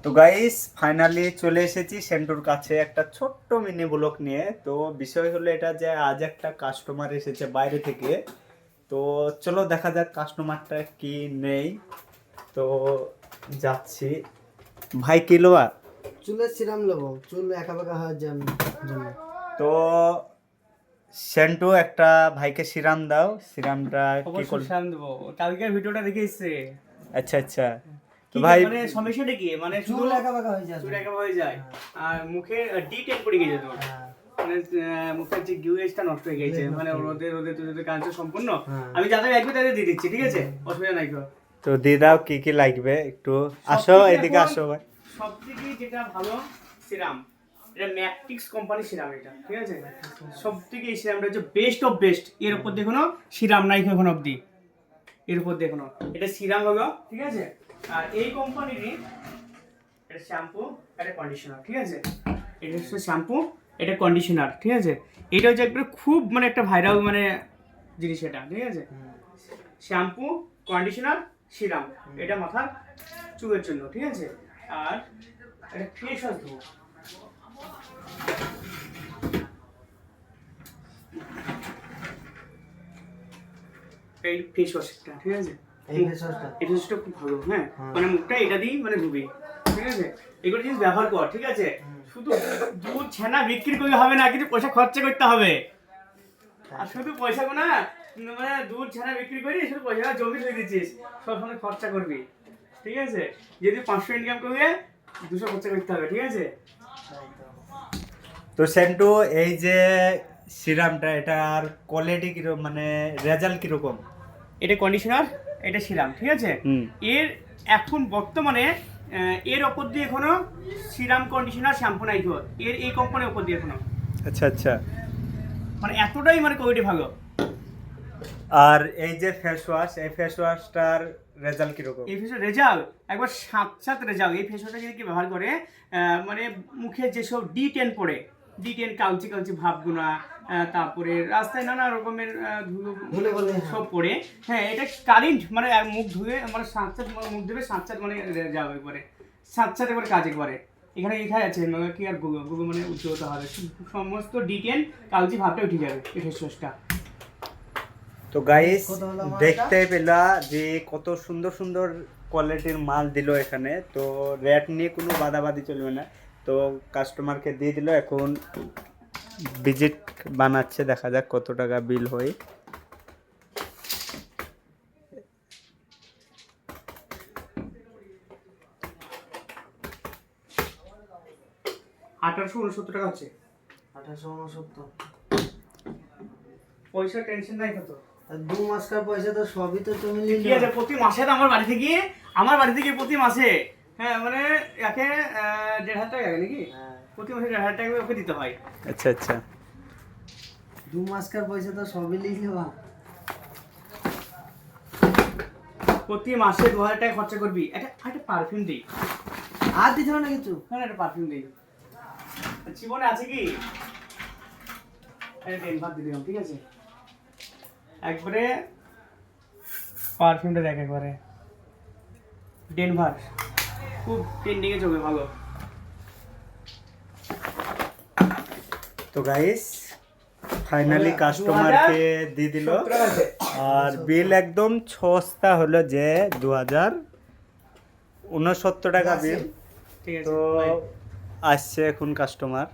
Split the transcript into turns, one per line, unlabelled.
তো guys finally চলে এসেছি সেন্টুর কাছে একটা ছোট্ট মিনি ব্লগ নিয়ে। তো বিষয় হলো এটা যে আজ একটা কাস্টমার এসেছে বাইরে থেকে। তো চলো দেখা যাক কাস্টমারটা কি নেই। তো যাচ্ছি। ভাই কি লোয়া?
চুলের সিরাম নেবো, চুল একা বেঁকা হওয়ার জন্য।
তো সেন্টু একটা ভাইকে সিরাম দাও। সিরামটা কি
অবশ্যই
করব?
সালাম দেবো। কালকের ভিডিওটা দেখে এসছে।
আচ্ছা আচ্ছা। তো
কি
ভাই
মানে সমস্যাটা কি? মানে শুধু
চুল একা বেঁকা হয়ে যায়।
চুল একেবারে হয়ে যায় আর মুখে ডিটেল পড়ে গেছে তোমার। মানে মুখের যে গ্লুয়েজটা নষ্ট হয়ে গেছে, মানে রোদে রোদে তুই কাজ সম্পূর্ণ। আমি যাদের একটু তাদের দিয়ে দিচ্ছি, ঠিক আছে? অসুবিধা নাই তো।
তো দিয়ে দাও কি কি লাগবে একটু। আসো এদিকে আসো ভাই।
সবথেকে যেটা ভালো সিরাম, এটা ম্যাট্রিক্স কোম্পানির সিরাম এটা, ঠিক আছে? সবথেকে এই সিরামটা হচ্ছে বেস্ট অফ বেস্ট। এর উপর দেখুন সিরাম নাই এখন অবধি। এর উপর দেখুন এটা সিরাম হলো, ঠিক আছে? আর এই কোম্পানিরই এটা শ্যাম্পু, এটা কন্ডিশনার, ঠিক আছে? এটা হচ্ছে শ্যাম্পু, এটা কন্ডিশনার, ঠিক আছে? এটা হচ্ছে একটা খুব মানে একটা ভাইরাল মানে জিনিস এটা, ঠিক আছে? শ্যাম্পু, কন্ডিশনার, সিরাম, এটা মাথার চুলের জন্য, ঠিক আছে? আর এটা ফেস ওয়াশ দেবো। এই ফেস ওয়াশটা, ঠিক আছে?
এই ফেস ওয়াশটা
এই ফেস ওয়াশটা খুব ভালো, হ্যাঁ? মানে মুখটা এটা দিয়েই মানে ধুবি, ঠিক আছে? এগুলো জিনিস ব্যবহার কর, ঠিক আছে? শুধু দুধ ছানা বিক্রি করলে হবে না, কিন্তু পয়সা খরচা করতে হবে। আর শুধু পয়সা না মানে দুধ ছানা বিক্রি করি, শুধু পয়সা জমি ধরে দিচ্ছিস, সব সময় খরচা করবি, ঠিক আছে? যদি 500 ইনকাম করবে 200 খরচা করতে হবে, ঠিক আছে?
তো সেন্টু এই যে সিরামটা এটার কোয়ালিটি কিরকম, মানে রেজাল্ট কিরকম?
এটা কন্ডিশনার, এটা সিরাম, ঠিক আছে?
হুম।
এর এখন বর্তমানে এর ওপর দিয়ে এখনো সিরাম কন্ডিশনার শ্যাম্পু নাই তো, এর এই কোম্পানির ওপর দিয়ে এখনো,
আচ্ছা আচ্ছা।
মানে এতটাই মানে কোয়ালিটি ভালো।
আর এই যে ফেস ওয়াশ, এই ফেস ওয়াশটার রেজাল্ট কিরকম?
এই ফেসের রেজাল্ট একবার সাত রেজাল্ট। এই ফেস ওয়াশটা যদি কি ব্যবহার করে মানে মুখে যেসব D10 পড়ে, D10 কালচে কালচে ভাবগুনা, তারপরে রাস্তায় নানা রকমের ধুলো সব পড়ে, হ্যাঁ এটা কারেন্ট মানে মুখ ধুয়ে মানে সাঁতসাত মুখ ধুয়ে সাঁতসাত মানে যাবে একবারে সাঁতসাত একবারে কাজ একবারে। এখানে লেখা আছে মানে কি আর গুগল মানে উজ্জ্বলতা হবে, সমস্ত D10 কালচে ভাবটা উঠে যাবে এই ফেস ওয়াশটা।
তো গাইস দেখতে পেলা যে কত সুন্দর সুন্দর কোয়ালিটির মাল দিল এখানে। তো রেট নিয়ে কোনো বাদাবাদি চলবে না। তো কাস্টমারকে দিয়ে দিল, এখন ভিজিট বানাচ্ছে, দেখা যাক কত টাকা বিল হয়।
$1869 টাকা হচ্ছে।
1869।
পয়সা টেনশন নাই কত।
আর 2 মাসকার পয়সা তো সবই তো তুমি
ঠিক
নিলে।
আছে, প্রতি মাসে তো আমার বাড়ি থেকে প্রতি মাসে, হ্যাঁ মানে একে 1,500 টাকা নাকি? প্রতি মাসে 1,500 টাকা ওকে দিতে হয়।
আচ্ছা আচ্ছা।
2 মাসকার পয়সা তো সবই নিলে বা।
প্রতি মাসে 2,000 টাকা খরচা করবি। একটা পারফিউম দিই।
আর দিতে হবে না কিছু।
না একটা পারফিউম দিই। জীবনে আছে কি? এটা ডেনভার দিয়ে দিলাম, ঠিক আছে? একবারে পারফিউমটা দেখ একবারে ডেনভার, খুব ট্রেন্ডিং এ চলবে, ভালো।
তো গাইস ফাইনালি কাস্টমারকে দিয়ে দিল, আর বিল একদম সস্তা হলো যে 2069 টাকা বিল।
ঠিক আছে
তো
ভাই।
আসছে এখন কাস্টমার।